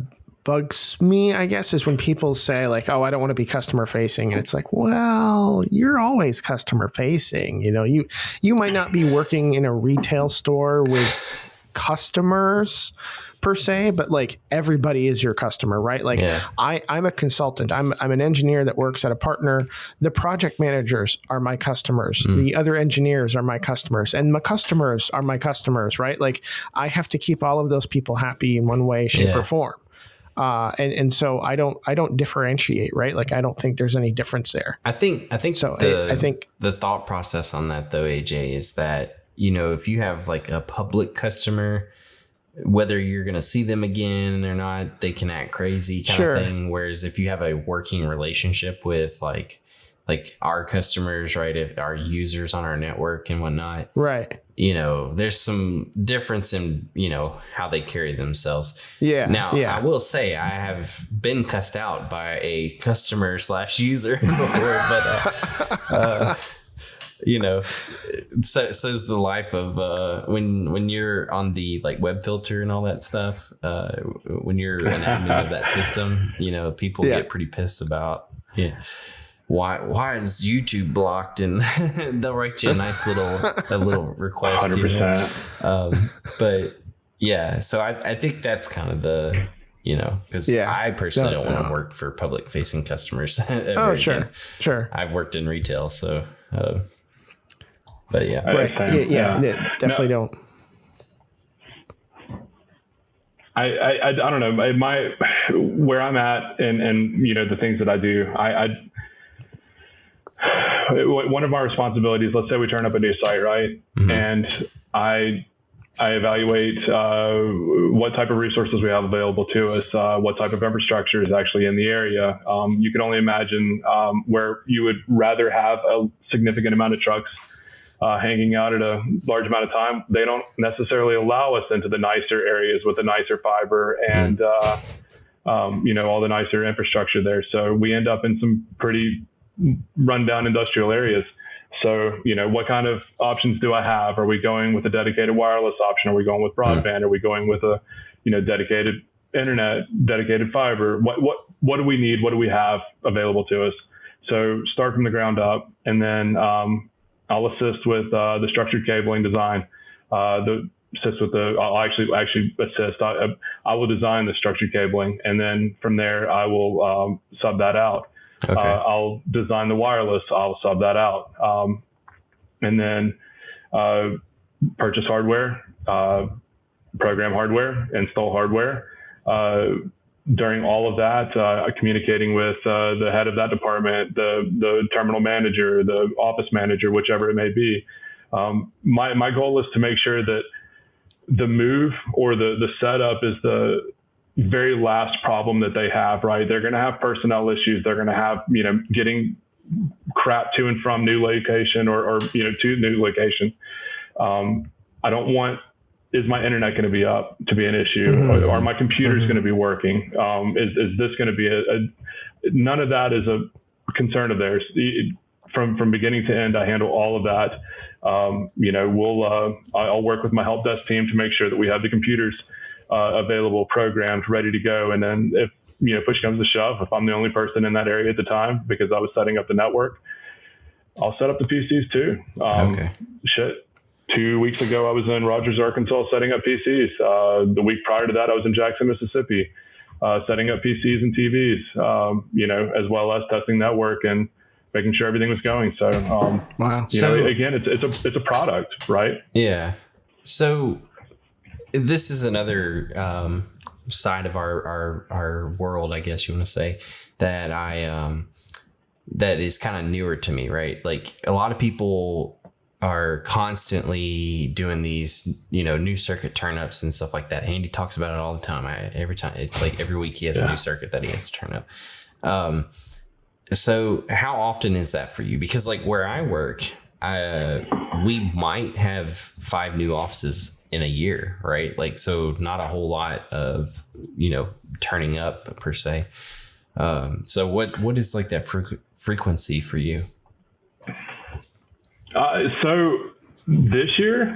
bugs me, I guess, is when people say like, oh, I don't want to be customer facing. And it's like, well, you're always customer facing. You know, you might not be working in a retail store with customers per se, but like everybody is your customer, right? Like I'm a consultant. I'm an engineer that works at a partner. The project managers are my customers. The other engineers are my customers, and my customers are my customers, right? Like I have to keep all of those people happy in one way, shape, or form. And so I don't differentiate, right? Like I don't think there's any difference there. I think so. I think the thought process on that though, AJ, is that, you know, if you have like a public customer, whether you're going to see them again or not, they can act crazy kind of thing. Whereas if you have a working relationship with like our customers, right, if our users on our network and whatnot, right, you know, there's some difference in, you know, how they carry themselves. Now, I will say I have been cussed out by a customer/user before, but you know, so's the life of when you're on the like web filter and all that stuff. When you're an admin of that system, you know, people get pretty pissed about why is YouTube blocked, and they'll write you a nice little request. 100%. But yeah, so I think that's kind of the, you know, because I personally don't want to work for public facing customers. Sure. I've worked in retail, so. But definitely don't. I don't know. Where I'm at and you know, the things that I do, one of my responsibilities, let's say we turn up a new site, right? And I evaluate what type of resources we have available to us, what type of infrastructure is actually in the area. You can only imagine where you would rather have a significant amount of trucks hanging out at a large amount of time. They don't necessarily allow us into the nicer areas with the nicer fiber and, you know, all the nicer infrastructure there. So we end up in some pretty rundown industrial areas. So, you know, what kind of options do I have? Are we going with a dedicated wireless option? Are we going with broadband? Are we going with a, you know, dedicated internet, dedicated fiber? What do we need? What do we have available to us? So start from the ground up, and then I'll assist with the structured cabling design. I'll actually assist. I will design the structured cabling, and then from there I will sub that out. Okay. I'll design the wireless. I'll sub that out, and then purchase hardware, program hardware, install hardware. During all of that, communicating with the head of that department, the terminal manager, the office manager, whichever it may be. My goal is to make sure that the move or the setup is the very last problem that they have, right? They're going to have personnel issues. They're going to have, you know, getting crap to and from new location or you know, to new location. I don't want, is my internet going to be up to be an issue? Or are my computers going to be working? Is this going to be none of that is a concern of theirs. From beginning to end, I handle all of that. You know, I'll work with my help desk team to make sure that we have the computers available, programmed, ready to go. And then if, you know, push comes to shove, if I'm the only person in that area at the time, because I was setting up the network, I'll set up the PCs too. Okay. 2 weeks ago, I was in Rogers, Arkansas, setting up PCs. The week prior to that, I was in Jackson, Mississippi, setting up PCs and TVs, you know, as well as testing network and making sure everything was going. So, wow. You know, again, it's a product, right? Yeah. So this is another side of our world, I guess you want to say, that that is kind of newer to me, right? Like a lot of people are constantly doing these, you know, new circuit turnups and stuff like that. Andy talks about it all the time. Every time, it's like every week he has a new circuit that he has to turn up. So how often is that for you? Because like where I work, we might have 5 new offices in a year, right? Like, so not a whole lot of, you know, turning up per se. So what is like that frequency for you? So this year,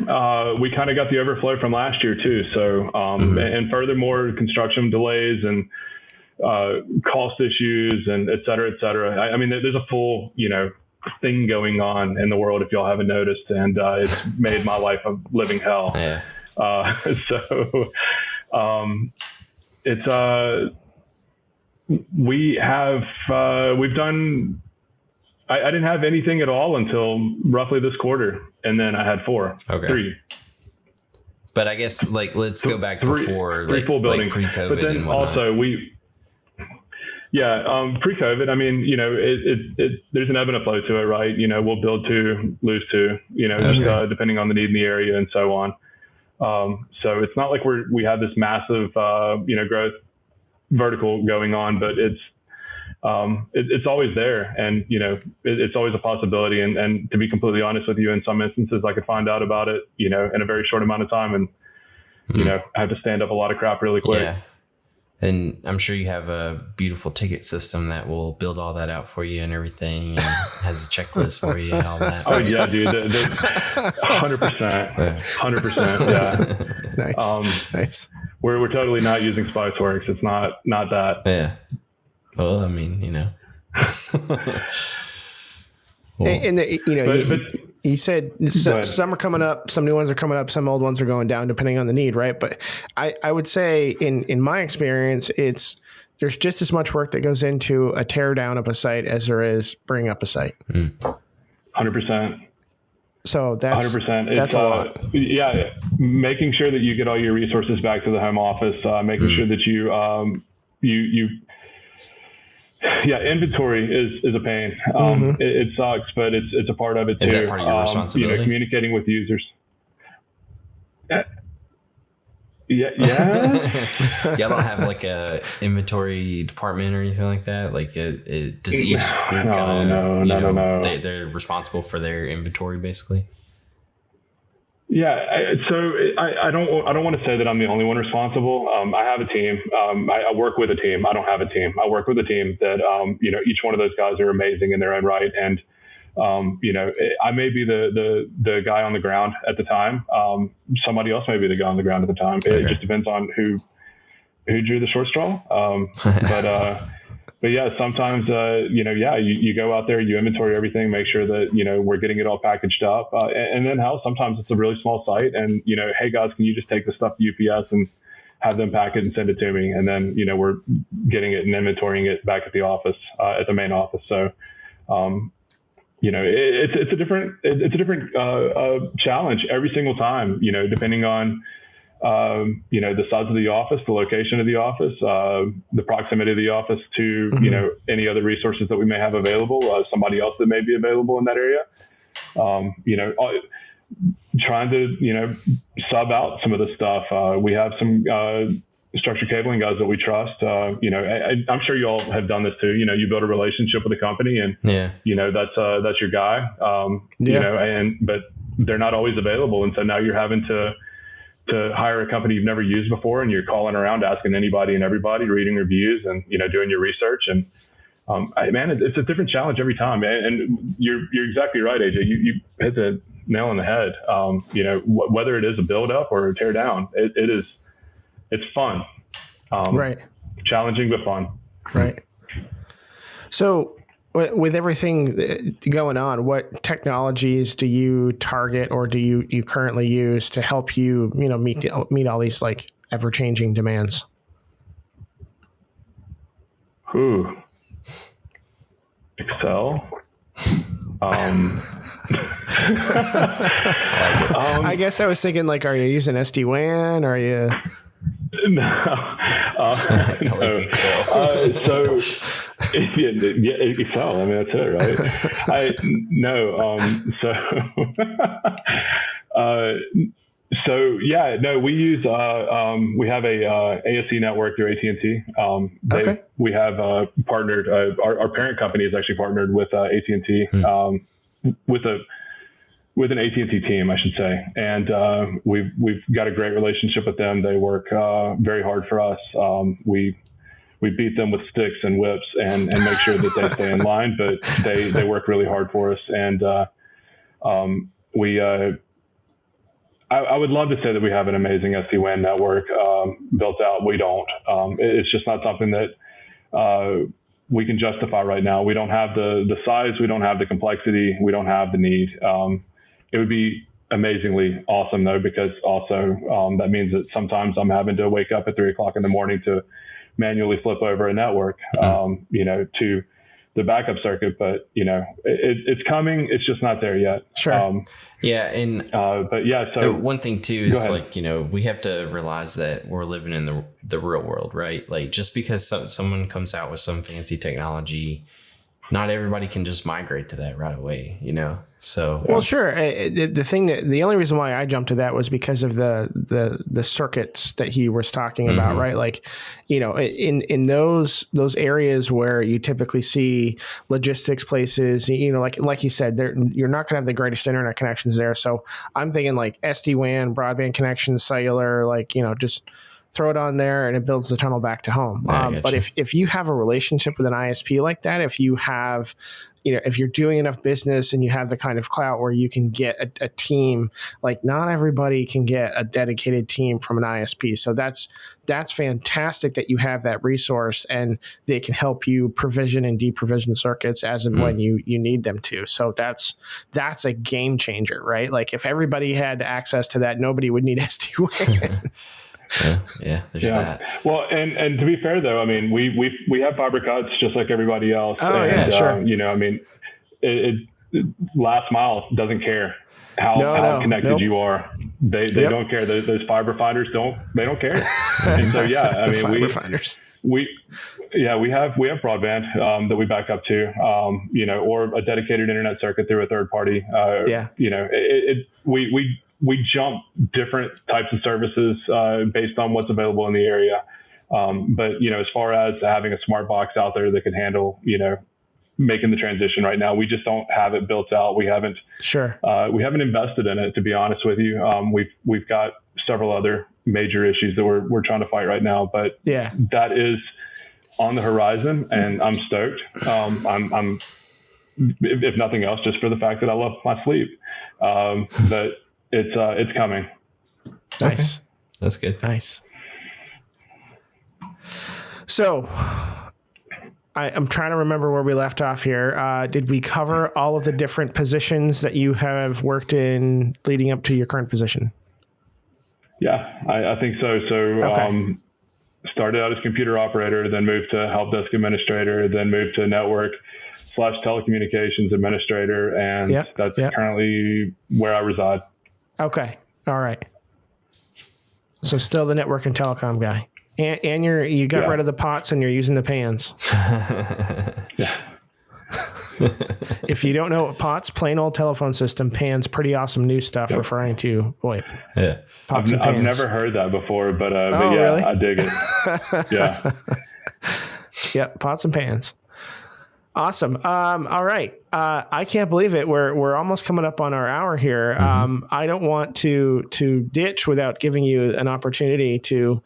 we kind of got the overflow from last year too. So, and furthermore, construction delays and, cost issues and et cetera, et cetera. I mean, there's a full, thing going on in the world if y'all haven't noticed, and it's made my life a living hell. Yeah. It's we've done. I didn't have anything at all until roughly this quarter, and then I had three. But I guess let's go back before three full buildings, pre-COVID, but then and whatnot. also pre-COVID, I mean, there's an ebb and a flow to it, right? We'll build two, lose two, just depending on the need in the area and so on. So it's not like we have this massive, growth vertical going on, but it's always there, and it's always a possibility. And to be completely honest with you, in some instances, I could find out about it, in a very short amount of time, and I have to stand up a lot of crap really quick. Yeah. And I'm sure you have a beautiful ticket system that will build all that out for you and everything, and has a checklist for you and all that. Oh yeah, dude, 100%, 100%. Yeah, nice. We're totally not using Spiceworks. It's not that. Yeah. Well, I mean, you said some are coming up, some new ones are coming up, some old ones are going down, depending on the need, right? But I would say, in my experience, there's just as much work that goes into a tear down of a site as there is bring up a site. 100%. So that's 100%. That's a lot. Yeah, making sure that you get all your resources back to the home office, making sure that you inventory is a pain. It sucks, but it's a part of it too. Is that part of your responsibility? Communicating with users. Yeah. Y'all don't have a inventory department or anything like that? Does each group No. They're responsible for their inventory basically? Yeah. So I don't want to say that I'm the only one responsible. I have a team. I work with a team. I don't have a team. I work with a team that, each one of those guys are amazing in their own right. And, I may be the guy on the ground at the time. Somebody else may be the guy on the ground at the time. It just depends on who drew the short straw. But yeah, sometimes, you go out there, you inventory everything, make sure that, we're getting it all packaged up. And then sometimes it's a really small site and, hey guys, can you just take the stuff to UPS and have them pack it and send it to me? And then, we're getting it and inventorying it back at the office, at the main office. So, it's a different challenge every single time, depending on, the size of the office, the location of the office, the proximity of the office to, any other resources that we may have available, somebody else that may be available in that area. Trying to, sub out some of the stuff. We have some, structured cabling guys that we trust. I'm sure you all have done this too. You build a relationship with a company and, that's your guy, but they're not always available. And so now you're having to hire a company you've never used before, and you're calling around, asking anybody and everybody, reading reviews and, doing your research. And, it's a different challenge every time. And you're exactly right, AJ. You hit the nail on the head. Whether it is a build up or a tear down, it's fun. Right. Challenging, but fun. Right. So with everything going on, what technologies do you target or do you currently use to help you, meet all these ever changing demands? Excel. I guess I was thinking are you using SD-WAN? Are you? No. Excel. Excel. I mean, that's it, right? We use, we have a ASC network through AT&T. We have partnered, our parent company is actually partnered with AT&T, with an AT&T team, I should say. And we've got a great relationship with them. They work very hard for us. We beat them with sticks and whips and make sure that they stay in line, but they work really hard for us. And I would love to say that we have an amazing SD-WAN network built out. We don't. It's just not something that we can justify right now. We don't have the size, we don't have the complexity, we don't have the need. It would be amazingly awesome though, because also that means that sometimes I'm having to wake up at 3 o'clock in the morning to manually flip over a network, to the backup circuit. But it's coming. It's just not there yet. Sure. But yeah. So one thing too is we have to realize that we're living in the real world, right? Like just because someone comes out with some fancy technology, not everybody can just migrate to that right away, So well, sure. The only reason why I jumped to that was because of the circuits that he was talking about, right? Like, in those areas where you typically see logistics places, like you said, you're not going to have the greatest internet connections there. So I'm thinking like SD-WAN, broadband connections, cellular, just throw it on there and it builds the tunnel back to home. But if you have a relationship with an ISP like that, if you have, if you're doing enough business and you have the kind of clout where you can get a team, like not everybody can get a dedicated team from an ISP. So that's fantastic that you have that resource and they can help you provision and deprovision circuits as and when you need them to. So that's a game changer, right? Like if everybody had access to that, nobody would need SD-WAN. There's that. Well, and to be fair though, I mean, we have fiber cuts just like everybody else. Sure. It last mile doesn't care how connected you are. They don't care. Those fiber finders don't care. And so fiber finders. We have broadband that we back up to, or a dedicated internet circuit through a third party. We jump different types of services based on what's available in the area. But as far as having a smart box out there that can handle, making the transition right now, we just don't have it built out. We haven't invested in it, to be honest with you. We've got several other major issues that we're trying to fight right now, but that is on the horizon and I'm stoked. I'm if nothing else, just for the fact that I love my sleep. But it's coming. Nice. Okay. That's good. Nice. So I'm trying to remember where we left off here. Did we cover all of the different positions that you have worked in leading up to your current position? Yeah, I think so. So started out as computer operator, then moved to help desk administrator, then moved to network/telecommunications administrator. And that's currently where I reside. Okay. All right. So still the network and telecom guy. And you got rid of the pots and you're using the pans. If you don't know what pots, plain old telephone system, pans, pretty awesome new stuff referring to VoIP. Yeah. Pots and pans. I've never heard that before, but really? I dig it. Yeah. Yep. Pots and pans. Awesome. All right. I can't believe it. We're almost coming up on our hour here. I don't want to ditch without giving you an opportunity to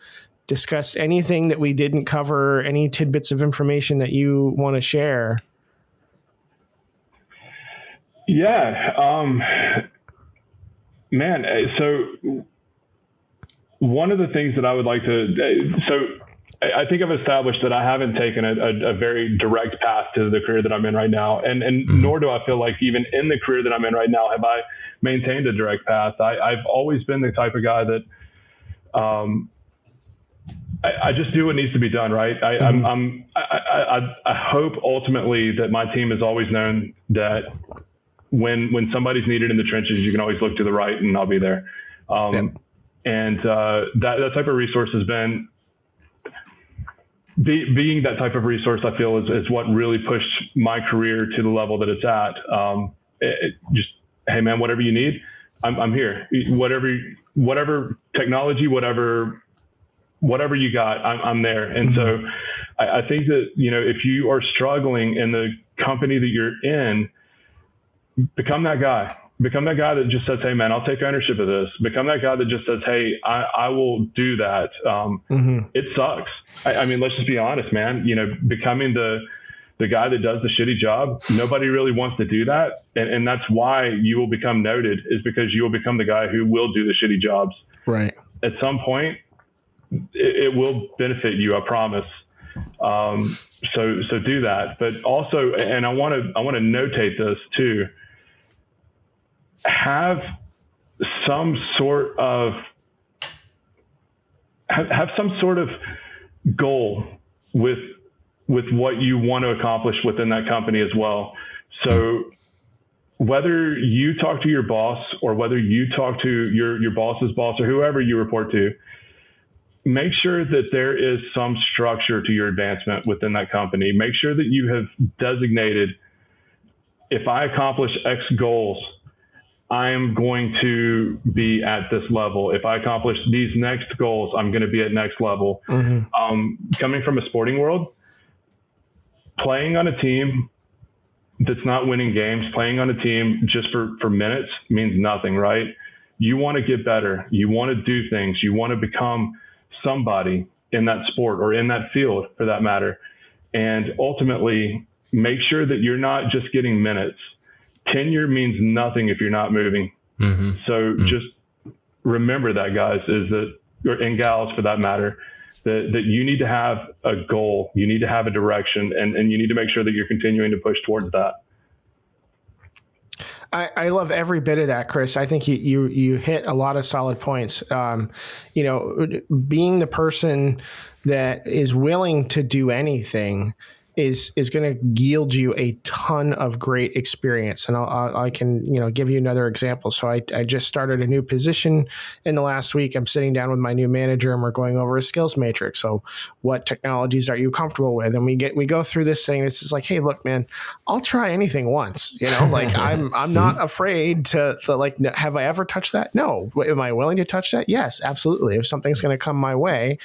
discuss anything that we didn't cover, any tidbits of information that you want to share. Yeah. Man. So one of the things that I would like to, I think I've established that I haven't taken a very direct path to the career that I'm in right now. And nor do I feel like even in the career that I'm in right now, have I maintained a direct path. I've always been the type of guy that, I just do what needs to be done. Right. I hope ultimately that my team has always known that when somebody's needed in the trenches, you can always look to the right and I'll be there. And that type of resource has been, being that type of resource, I feel is what really pushed my career to the level that it's at. Just, hey man, whatever you need, I'm here. Whatever technology, whatever you got, I'm there. And so I think that, if you are struggling in the company that you're in, become that guy. Become that guy that just says, hey man, I'll take ownership of this. Become that guy that just says, hey, I will do that. It sucks. I mean, let's just be honest, man. Becoming the guy that does the shitty job, nobody really wants to do that. And that's why you will become noted, is because you will become the guy who will do the shitty jobs. Right. At some point, it will benefit you, I promise. So do that. But also, and I want to notate this too, have some sort of goal with what you want to accomplish within that company as well. So whether you talk to your boss or whether you talk to your boss's boss or whoever you report to, make sure that there is some structure to your advancement within that company. Make sure that you have designated, if I accomplish X goals, I am going to be at this level. If I accomplish these next goals, I'm going to be at next level. Coming from a sporting world, playing on a team that's not winning games, playing on a team just for minutes means nothing, right? You want to get better. You want to do things. You want to become somebody in that sport or in that field for that matter. And ultimately, make sure that you're not just getting minutes. Tenure means nothing if you're not moving. So just remember that, guys, and gals for that matter, that you need to have a goal, you need to have a direction, and you need to make sure that you're continuing to push towards that. I love every bit of that, Chris. I think you hit a lot of solid points. Being the person that is willing to do anything is going to yield you a ton of great experience. And I can, give you another example. So I just started a new position in the last week. I'm sitting down with my new manager and we're going over a skills matrix. So what technologies are you comfortable with? And we go through this thing. It's just like, hey, look, man, I'll try anything once, like I'm not afraid to like, have I ever touched that? No. Am I willing to touch that? Yes, absolutely. If something's going to come my way,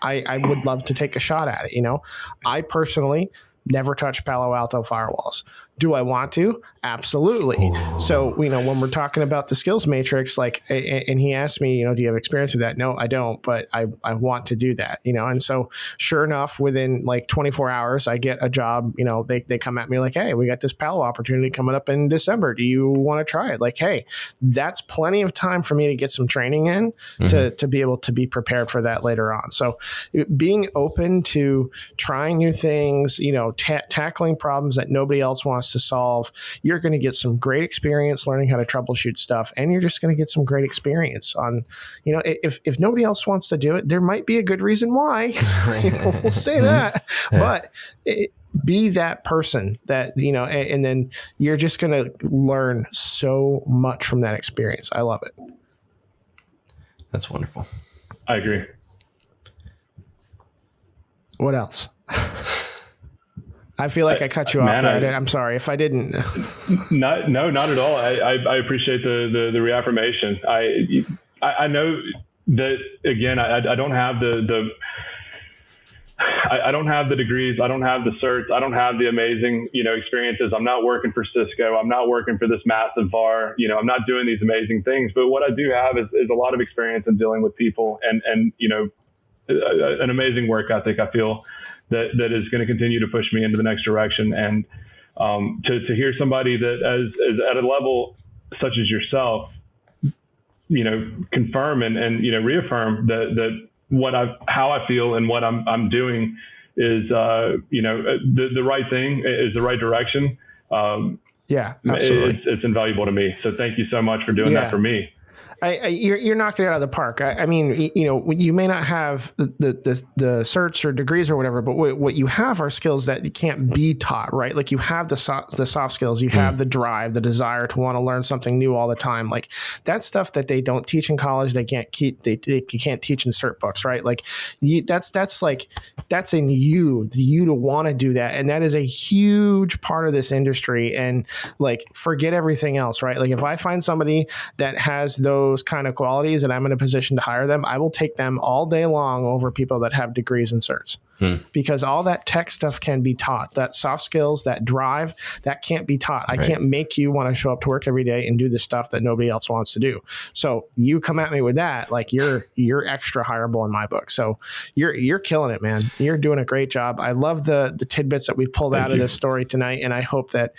I would love to take a shot at it. I personally never touch Palo Alto firewalls. Do I want to? Absolutely. Ooh. So, when we're talking about the skills matrix, and he asked me, do you have experience with that? No, I don't, but I want to do that, and so sure enough, within 24 hours, I get a job, they come at me like, hey, we got this Palo opportunity coming up in December. Do you want to try it? Like, hey, that's plenty of time for me to get some training in to be able to be prepared for that later on. So being open to trying new things, tackling problems that nobody else wants to solve, you're going to get some great experience learning how to troubleshoot stuff, and you're just going to get some great experience on, if nobody else wants to do it, there might be a good reason why. We'll say that, but be that person that, and then you're just going to learn so much from that experience. I love it. That's wonderful. I agree. What else? I feel like I cut you off there. I'm sorry if I didn't. No, not at all. I appreciate the reaffirmation. I know that, again, I don't have I don't have the degrees. I don't have the certs. I don't have the amazing, experiences. I'm not working for Cisco. I'm not working for this massive VAR. I'm not doing these amazing things. But what I do have is a lot of experience in dealing with people and an amazing work ethic. I feel that is going to continue to push me into the next direction. And to hear somebody that is at a level such as yourself, confirm and reaffirm that how I feel and what I'm doing is the right thing, is the right direction. Yeah, absolutely. It's invaluable to me. So thank you so much for doing that for me. You're knocking it out of the park. I mean, you may not have the certs or degrees or whatever, but what you have are skills that you can't be taught, right? Like you have the soft skills, you have the drive, the desire to want to learn something new all the time. Like that's stuff that they don't teach in college. They can't they can't teach in cert books, right? Like that's in you to want to do that. And that is a huge part of this industry. And like, forget everything else, right? Like if I find somebody that has those kind of qualities and I'm in a position to hire them, I will take them all day long over people that have degrees and certs. Because all that tech stuff can be taught. That soft skills, that drive, that can't be taught. I can't make you want to show up to work every day and do the stuff that nobody else wants to do. So you come at me with that, like you're extra hireable in my book. So you're killing it, man. You're doing a great job. I love the tidbits that we've pulled out of this story tonight, and I hope that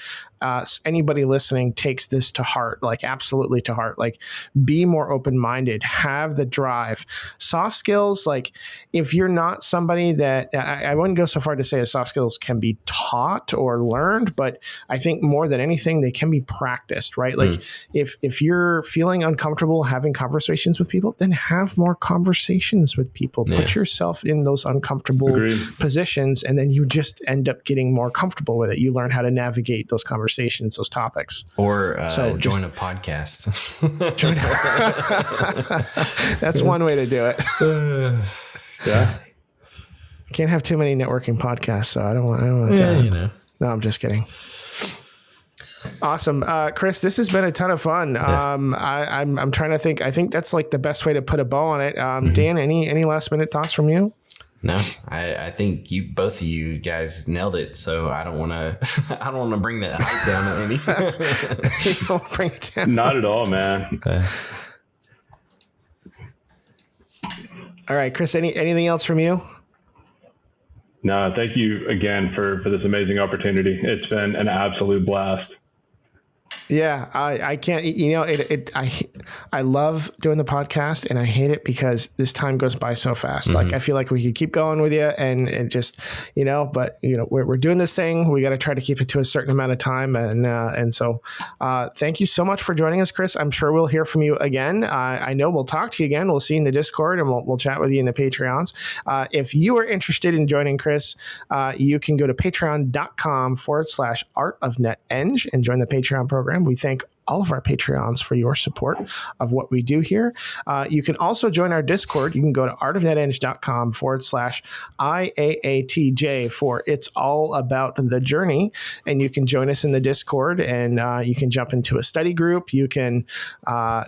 anybody listening takes this to heart, like absolutely to heart. Like, be more open-minded, have the drive. Soft skills, like if you're not somebody that, I wouldn't go so far to say that soft skills can be taught or learned, but I think more than anything, they can be practiced, right? Like if you're feeling uncomfortable having conversations with people, then have more conversations with people. Put yourself in those uncomfortable positions, and then you just end up getting more comfortable with it. You learn how to navigate those conversations, those topics. Or join a podcast. That's one way to do it. Yeah. Can't have too many networking podcasts, so I don't want that. You know. No, I'm just kidding. Awesome. Chris, this has been a ton of fun. I'm trying to think. I think that's like the best way to put a bow on it. Dan, any last minute thoughts from you? No, I think both of you guys nailed it. So I don't want to bring that hype down on any. Don't bring it down. Not at all, man. All right, Chris, anything else from you? No, thank you again for this amazing opportunity. It's been an absolute blast. Yeah, I can't, I love doing the podcast, and I hate it because this time goes by so fast. Like, I feel like we could keep going with you and it just, but we're doing this thing. We got to try to keep it to a certain amount of time. And so thank you so much for joining us, Chris. I'm sure we'll hear from you again. I know we'll talk to you again. We'll see you in the Discord, and we'll chat with you in the Patreons. If you are interested in joining Chris, you can go to patreon.com/artofneteng and join the Patreon program. We thank all of our Patreons for your support of what we do here. You can also join our Discord. You can go to artofneteng.com/IAATJ for It's All About the Journey. And you can join us in the Discord, and you can jump into a study group. You can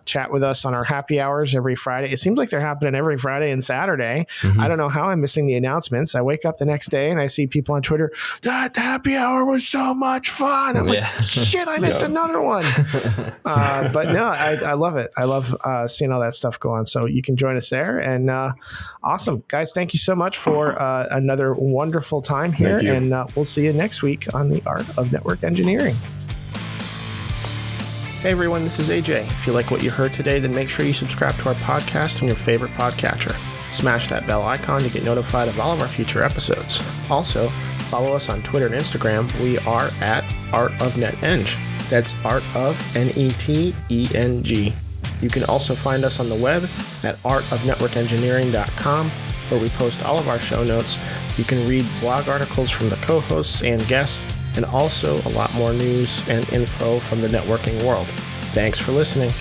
chat with us on our happy hours every Friday. It seems like they're happening every Friday and Saturday. I don't know how I'm missing the announcements. I wake up the next day and I see people on Twitter, that happy hour was so much fun. I'm like, shit, I missed another one. But no, I love it. I love seeing all that stuff go on. So you can join us there. And awesome. Guys, thank you so much for another wonderful time here. And we'll see you next week on the Art of Network Engineering. Hey everyone, this is AJ. If you like what you heard today, then make sure you subscribe to our podcast on your favorite podcatcher. Smash that bell icon to get notified of all of our future episodes. Also, follow us on Twitter and Instagram. We are at Art of NetEng. That's Art of NETENG. You can also find us on the web at artofnetworkengineering.com, where we post all of our show notes. You can read blog articles from the co-hosts and guests, and also a lot more news and info from the networking world. Thanks for listening.